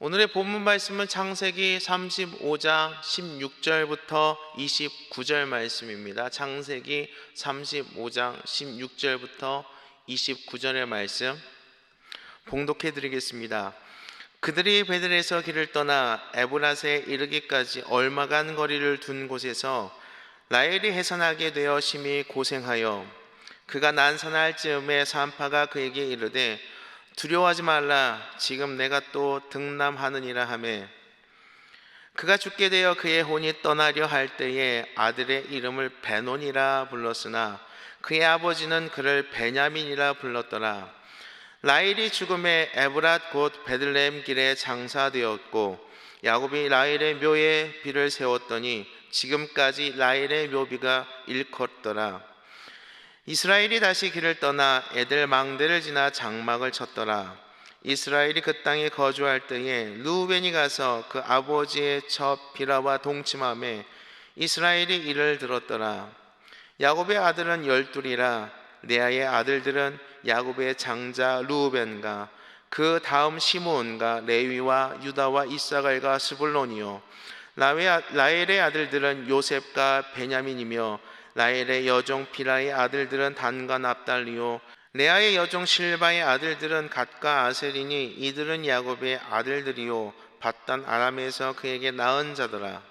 오늘의 본문 말씀은 창세기 35장 16절부터 29절 말씀입니다. 창세기 35장 16절부터 29절의 말씀 봉독해 드리겠습니다. 그들이 베들에서 길을 떠나 에브랏에 이르기까지 얼마간 거리를 둔 곳에서 라헬이 해산하게 되어 심히 고생하여 그가 난산할 즈음에 산파가 그에게 이르되 두려워하지 말라, 지금 내가 또 등남하느니라 하매, 그가 죽게 되어 그의 혼이 떠나려 할 때에 아들의 이름을 베논이라 불렀으나 그의 아버지는 그를 베냐민이라 불렀더라. 라헬이 죽음에 에브랏 곧 베들레헴 길에 장사되었고 야곱이 라헬의 묘에 비를 세웠더니 지금까지 라헬의 묘비가 일컫더라. 이스라엘이 다시 길을 떠나 에델 망대를 지나 장막을 쳤더라. 이스라엘이 그 땅에 거주할 때에 르우벤이 가서 그 아버지의 첩 비라와 동침하매 이스라엘이 이를 들었더라. 야곱의 아들은 12이라. 레아의 아들들은 야곱의 장자 르우벤과 그 다음 시므온과 레위와 유다와 이사갈과 스불론이요, 라헬의 아들들은 요셉과 베냐민이며 라헬의 여종 비라의 아들들은 단과 납달리요, 레아의 여종 실바의 아들들은 갓과 아셀이니 이들은 야곱의 아들들이요 밧단 아람에서 그에게 낳은 자더라.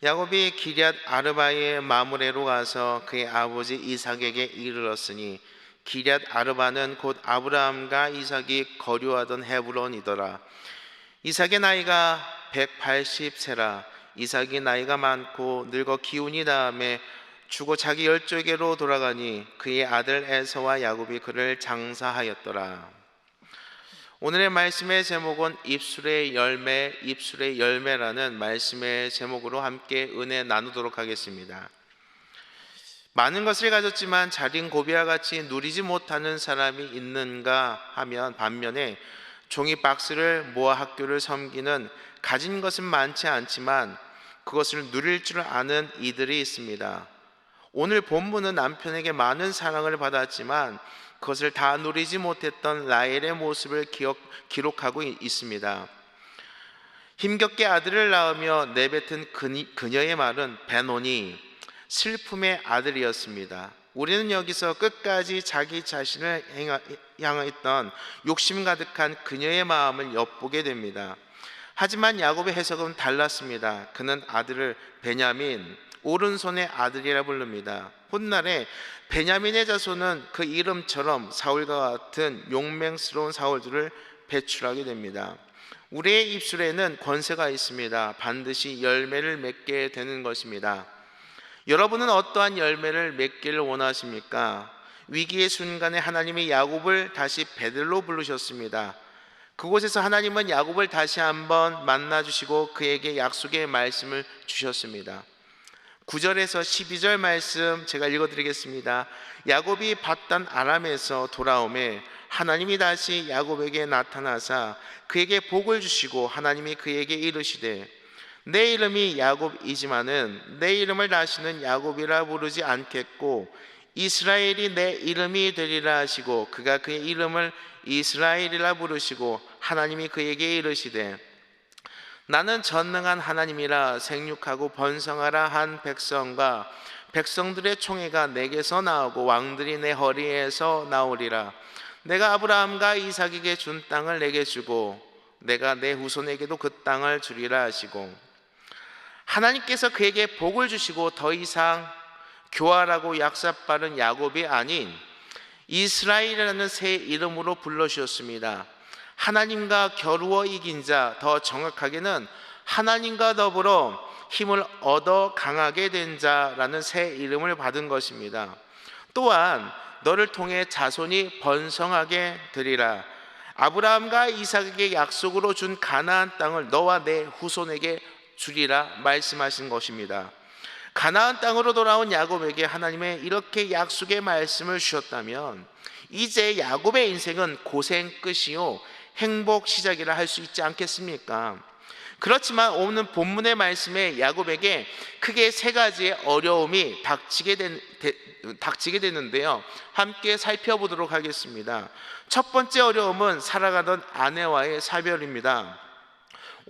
야곱이 기럇 아르바의 마므레로 가서 그의 아버지 이삭에게 이르렀으니 기럇 아르바는 곧 아브라함과 이삭이 거류하던 헤브론이더라. 이삭의 나이가 180세라. 이삭이 나이가 많고 늙어 기운이 다음에 죽어 자기 열조에게로 돌아가니 그의 아들 에서와 야곱이 그를 장사하였더라. 오늘의 말씀의 제목은 입술의 열매, 입술의 열매라는 말씀의 제목으로 함께 은혜 나누도록 하겠습니다. 많은 것을 가졌지만 자린 고비와 같이 누리지 못하는 사람이 있는가 하면 반면에 종이 박스를 모아 학교를 섬기는 가진 것은 많지 않지만 그것을 누릴 줄 아는 이들이 있습니다. 오늘 본문은 남편에게 많은 사랑을 받았지만 그것을 다 누리지 못했던 라헬의 모습을 기록하고 있습니다. 힘겹게 아들을 낳으며 내뱉은 그녀의 말은 베논이 슬픔의 아들이었습니다. 우리는 여기서 끝까지 자기 자신을 향했던 욕심 가득한 그녀의 마음을 엿보게 됩니다. 하지만 야곱의 해석은 달랐습니다. 그는 아들을 베냐민, 오른손의 아들이라 부릅니다. 훗날에 베냐민의 자손은 그 이름처럼 사울과 같은 용맹스러운 사울들을 배출하게 됩니다. 우리의 입술에는 권세가 있습니다. 반드시 열매를 맺게 되는 것입니다. 여러분은 어떠한 열매를 맺기를 원하십니까? 위기의 순간에 하나님이 야곱을 다시 베들로 부르셨습니다. 그곳에서 하나님은 야곱을 다시 한번 만나주시고 그에게 약속의 말씀을 주셨습니다. 9절에서 12절 말씀 제가 읽어드리겠습니다. 야곱이 밧단 아람에서 돌아오매 하나님이 다시 야곱에게 나타나사 그에게 복을 주시고 하나님이 그에게 이르시되 내 이름이 야곱이지만은 내 이름을 다시는 야곱이라 부르지 않겠고 이스라엘이 내 이름이 되리라 하시고 그가 그의 이름을 이스라엘이라 부르시고 하나님이 그에게 이르시되 나는 전능한 하나님이라 생육하고 번성하라 한 백성과 백성들의 총회가 내게서 나오고 왕들이 내 허리에서 나오리라. 내가 아브라함과 이삭에게 준 땅을 내게 주고 내가 내 후손에게도 그 땅을 주리라 하시고, 하나님께서 그에게 복을 주시고 더 이상 교활하고 약삭빠른 야곱이 아닌 이스라엘이라는 새 이름으로 불러주셨습니다. 하나님과 겨루어 이긴 자, 더 정확하게는 하나님과 더불어 힘을 얻어 강하게 된 자라는 새 이름을 받은 것입니다. 또한 너를 통해 자손이 번성하게 되리라. 아브라함과 이삭에게 약속으로 준 가나안 땅을 너와 내 후손에게 주리라 말씀하신 것입니다. 가나안 땅으로 돌아온 야곱에게 하나님의 이렇게 약속의 말씀을 주셨다면 이제 야곱의 인생은 고생 끝이요 행복 시작이라 할 수 있지 않겠습니까? 그렇지만 오늘 본문의 말씀에 야곱에게 크게 세 가지의 어려움이 닥치게 되는데요, 함께 살펴보도록 하겠습니다. 첫 번째 어려움은 살아가던 아내와의 사별입니다.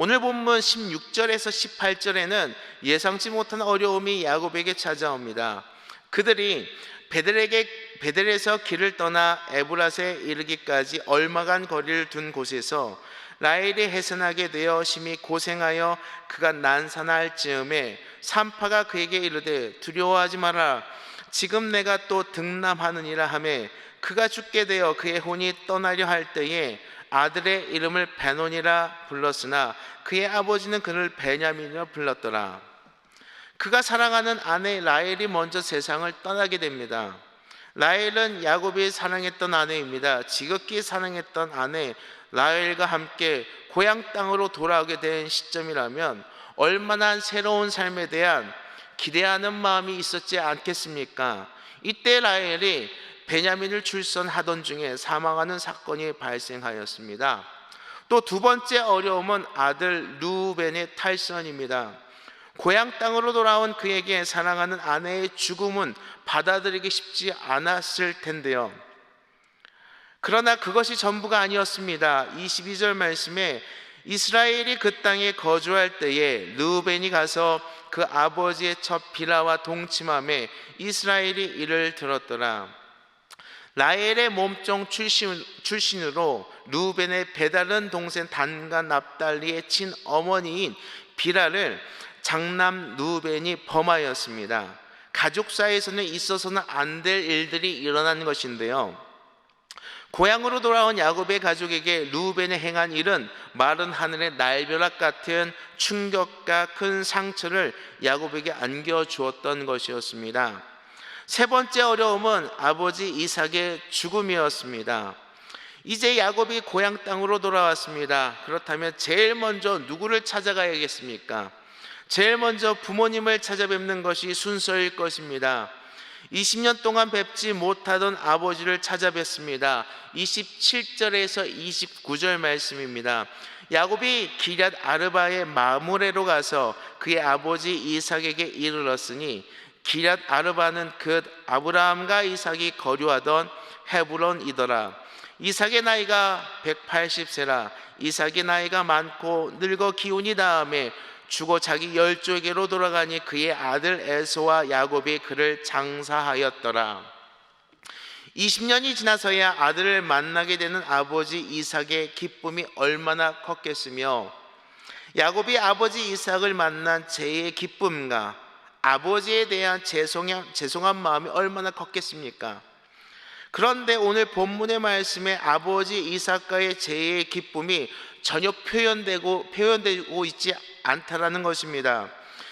오늘 본문 16절에서 18절에는 예상치 못한 어려움이 야곱에게 찾아옵니다. 그들이 베델에서 길을 떠나 에브랏에 이르기까지 얼마간 거리를 둔 곳에서 라헬이 해산하게 되어 심히 고생하여 그가 난산할 즈음에 산파가 그에게 이르되 두려워하지 마라. 지금 내가 또 등남하느니라 하매 그가 죽게 되어 그의 혼이 떠나려 할 때에 아들의 이름을 베논이라 불렀으나 그의 아버지는 그를 베냐민이라 불렀더라. 그가 사랑하는 아내 라헬이 먼저 세상을 떠나게 됩니다. 라헬은 야곱이 사랑했던 아내입니다. 지극히 사랑했던 아내 라헬과 함께 고향 땅으로 돌아오게 된 시점이라면 얼마나 새로운 삶에 대한 기대하는 마음이 있었지 않겠습니까? 이때 라헬이 베냐민을 출산하던 중에 사망하는 사건이 발생하였습니다. 또 두 번째 어려움은 아들 르우벤의 탈선입니다. 고향 땅으로 돌아온 그에게 사랑하는 아내의 죽음은 받아들이기 쉽지 않았을 텐데요. 그러나 그것이 전부가 아니었습니다. 22절 말씀에 이스라엘이 그 땅에 거주할 때에 르우벤이 가서 그 아버지의 첫 빌하와 동침함에 이스라엘이 이를 들었더라. 라헬의 몸종 출신으로 르우벤의 배다른 동생 단과 납달리의 친어머니인 빌하를 장남 르우벤이 범하였습니다. 가족사에서는 있어서는 안 될 일들이 일어난 것인데요. 고향으로 돌아온 야곱의 가족에게 르우벤이 행한 일은 마른 하늘의 날벼락 같은 충격과 큰 상처를 야곱에게 안겨주었던 것이었습니다. 세 번째 어려움은 아버지 이삭의 죽음이었습니다. 이제 야곱이 고향 땅으로 돌아왔습니다. 그렇다면 제일 먼저 누구를 찾아가야겠습니까? 제일 먼저 부모님을 찾아뵙는 것이 순서일 것입니다. 20년 동안 뵙지 못하던 아버지를 찾아뵙습니다. 27절에서 29절 말씀입니다. 야곱이 기럇 아르바의 마므레로 가서 그의 아버지 이삭에게 이르렀으니 기럇 아르바는 그 아브라함과 이삭이 거류하던 헤브론이더라. 이삭의 나이가 180세라. 이삭의 나이가 많고 늙어 기운이 다음에 죽어 자기 열조에게로 돌아가니 그의 아들 에서와 야곱이 그를 장사하였더라. 20년이 지나서야 아들을 만나게 되는 아버지 이삭의 기쁨이 얼마나 컸겠으며 야곱이 아버지 이삭을 만난 제의 기쁨과 아버지에 대한 죄송한 마음이 얼마나 컸겠습니까? 그런데 오늘 본문의 말씀에 아버지 이삭과의 제의 기쁨이 전혀 표현되고 있지 않다라는 것입니다.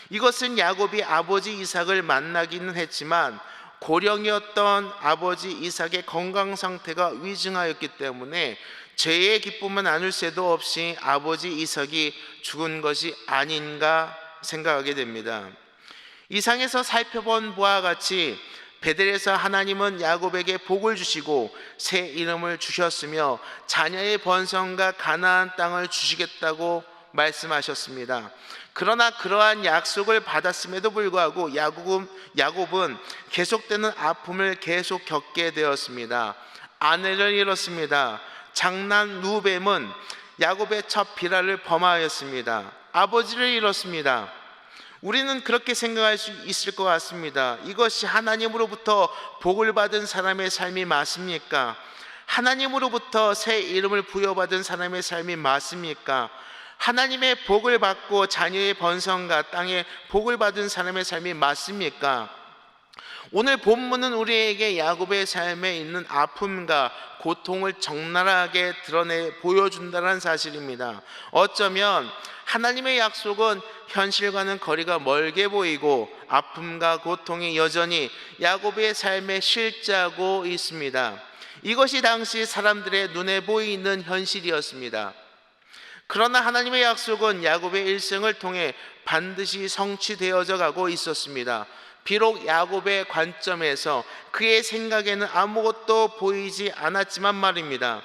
이것은 야곱이 아버지 이삭을 만나기는 했지만 고령이었던 아버지 이삭의 건강 상태가 위중하였기 때문에 죄의 기쁨은 나눌 새도 없이 아버지 이삭이 죽은 것이 아닌가 생각하게 됩니다. 이상에서 살펴본 바와 같이 베델에서 하나님은 야곱에게 복을 주시고 새 이름을 주셨으며 자녀의 번성과 가나안 땅을 주시겠다고 말씀하셨습니다. 그러나 그러한 약속을 받았음에도 불구하고 야곱은 계속되는 아픔을 계속 겪게 되었습니다. 아내를 잃었습니다. 장남 르우벤은 야곱의 첫 빌하를 범하였습니다. 아버지를 잃었습니다. 우리는 그렇게 생각할 수 있을 것 같습니다. 이것이 하나님으로부터 복을 받은 사람의 삶이 맞습니까? 하나님으로부터 새 이름을 부여받은 사람의 삶이 맞습니까? 하나님의 복을 받고 자녀의 번성과 땅에 복을 받은 사람의 삶이 맞습니까? 오늘 본문은 우리에게 야곱의 삶에 있는 아픔과 고통을 적나라하게 보여준다는 사실입니다. 어쩌면 하나님의 약속은 현실과는 거리가 멀게 보이고 아픔과 고통이 여전히 야곱의 삶에 실제하고 있습니다. 이것이 당시 사람들의 눈에 보이는 현실이었습니다. 그러나 하나님의 약속은 야곱의 일생을 통해 반드시 성취되어져 가고 있었습니다. 비록 야곱의 관점에서 그의 생각에는 아무것도 보이지 않았지만 말입니다.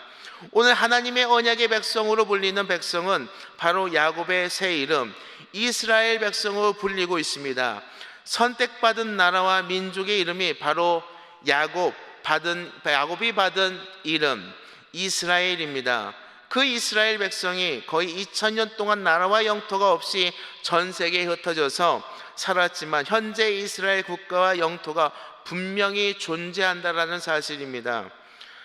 오늘 하나님의 언약의 백성으로 불리는 백성은 바로 야곱의 새 이름 이스라엘 백성으로 불리고 있습니다. 선택받은 나라와 민족의 이름이 바로 야곱이 받은 이름 이스라엘입니다. 그 이스라엘 백성이 거의 2000년 동안 나라와 영토가 없이 전 세계에 흩어져서 살았지만 현재 이스라엘 국가와 영토가 분명히 존재한다라는 사실입니다.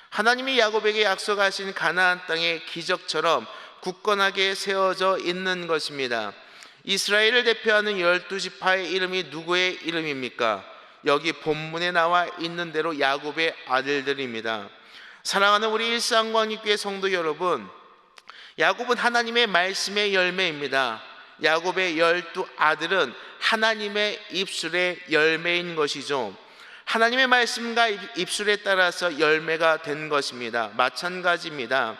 하나님이 야곱에게 약속하신 가나안 땅의 기적처럼 굳건하게 세워져 있는 것입니다. 이스라엘을 대표하는 12지파의 이름이 누구의 이름입니까? 여기 본문에 나와 있는 대로 야곱의 아들들입니다. 사랑하는 우리 일상광립교회 성도 여러분, 야곱은 하나님의 말씀의 열매입니다. 야곱의 12아들은 하나님의 입술의 열매인 것이죠. 하나님의 말씀과 입술에 따라서 열매가 된 것입니다. 마찬가지입니다.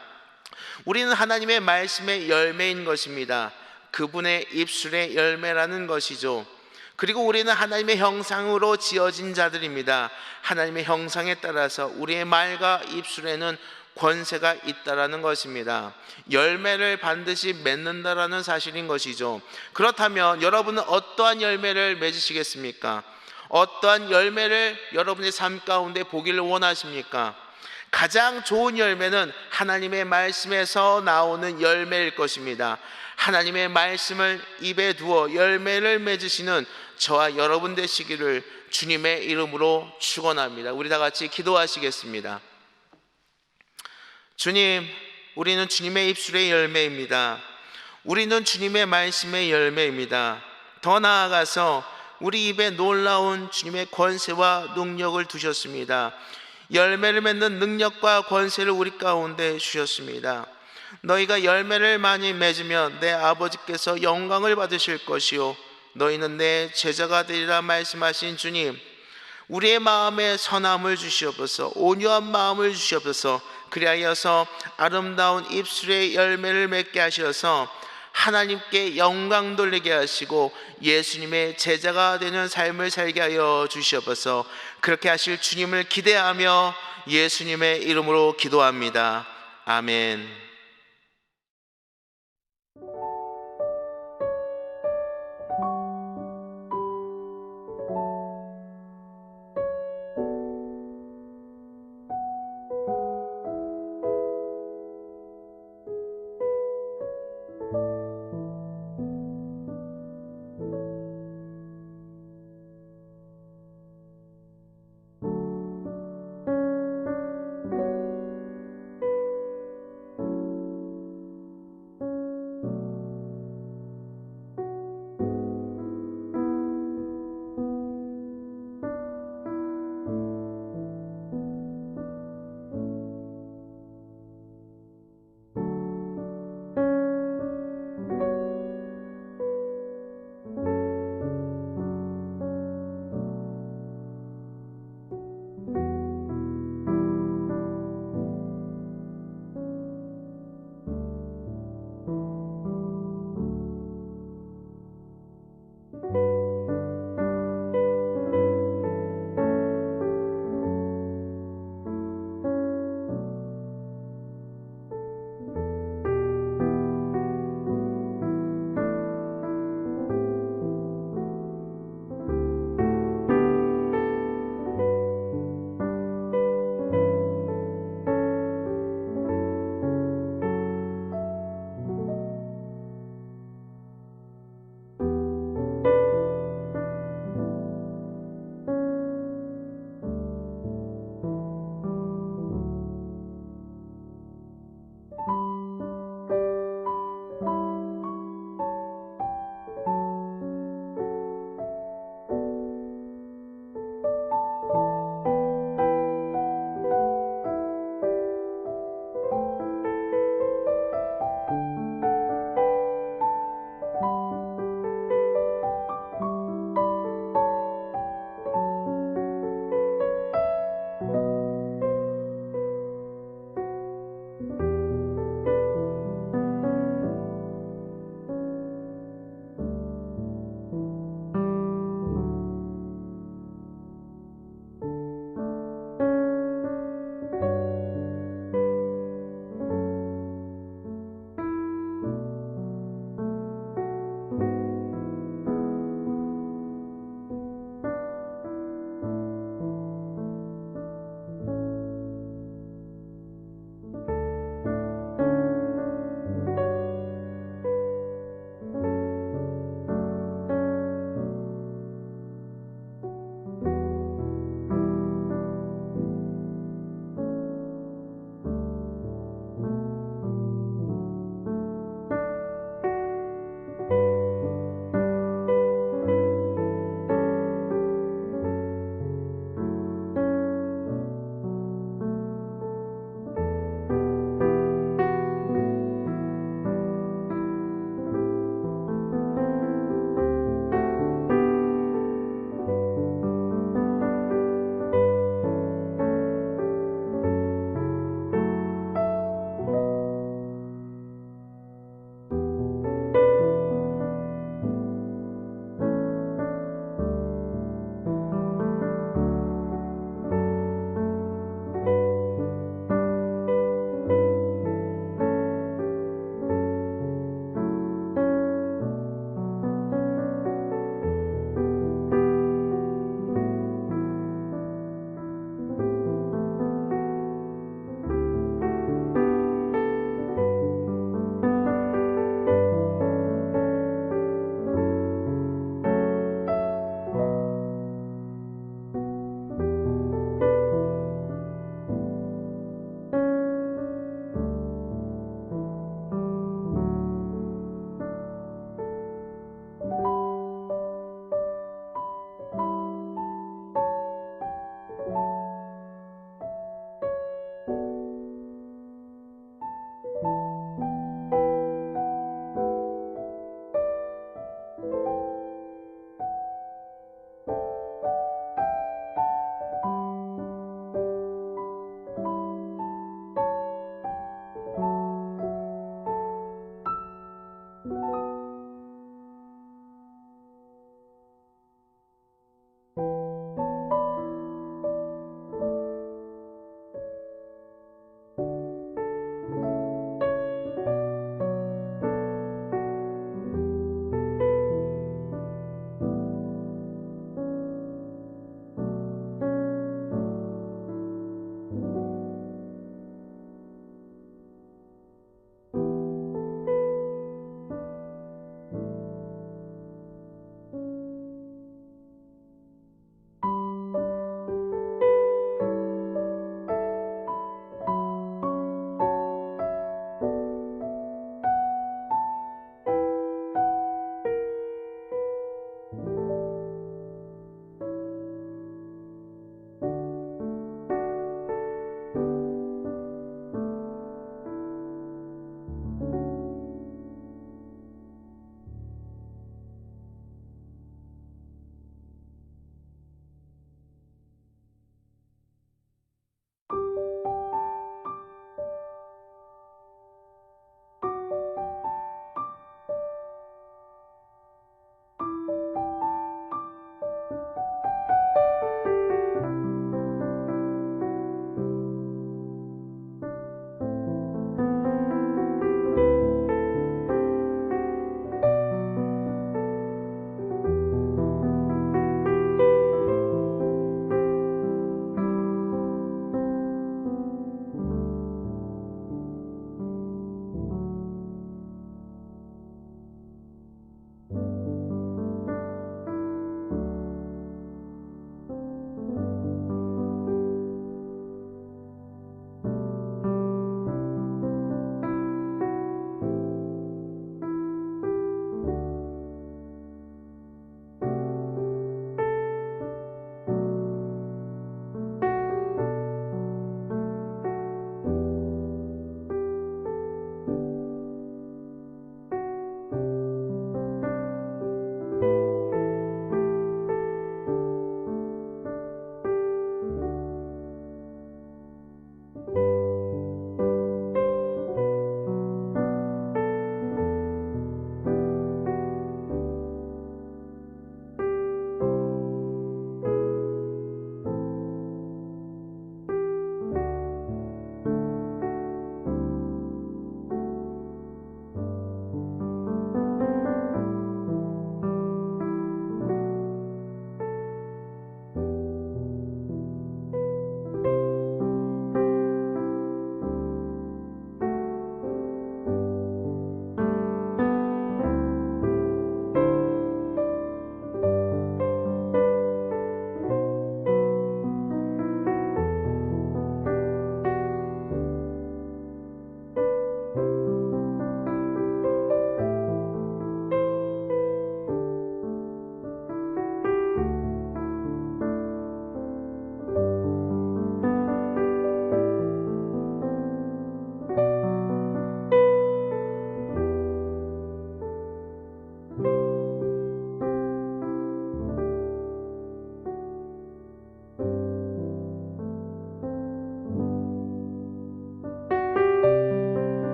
우리는 하나님의 말씀의 열매인 것입니다. 그분의 입술의 열매라는 것이죠. 그리고 우리는 하나님의 형상으로 지어진 자들입니다. 하나님의 형상에 따라서 우리의 말과 입술에는 권세가 있다라는 것입니다. 열매를 반드시 맺는다라는 사실인 것이죠. 그렇다면 여러분은 어떠한 열매를 맺으시겠습니까? 어떠한 열매를 여러분의 삶 가운데 보기를 원하십니까? 가장 좋은 열매는 하나님의 말씀에서 나오는 열매일 것입니다. 하나님의 말씀을 입에 두어 열매를 맺으시는 저와 여러분 되시기를 주님의 이름으로 축원합니다. 우리 다 같이 기도하시겠습니다. 주님, 우리는 주님의 입술의 열매입니다. 우리는 주님의 말씀의 열매입니다. 더 나아가서 우리 입에 놀라운 주님의 권세와 능력을 두셨습니다. 열매를 맺는 능력과 권세를 우리 가운데 주셨습니다. 너희가 열매를 많이 맺으면 내 아버지께서 영광을 받으실 것이요 너희는 내 제자가 되리라 말씀하신 주님, 우리의 마음에 선함을 주시옵소서, 온유한 마음을 주시옵소서. 그리하여서 아름다운 입술의 열매를 맺게 하셔서 하나님께 영광 돌리게 하시고 예수님의 제자가 되는 삶을 살게 하여 주시옵소서. 그렇게 하실 주님을 기대하며 예수님의 이름으로 기도합니다. 아멘.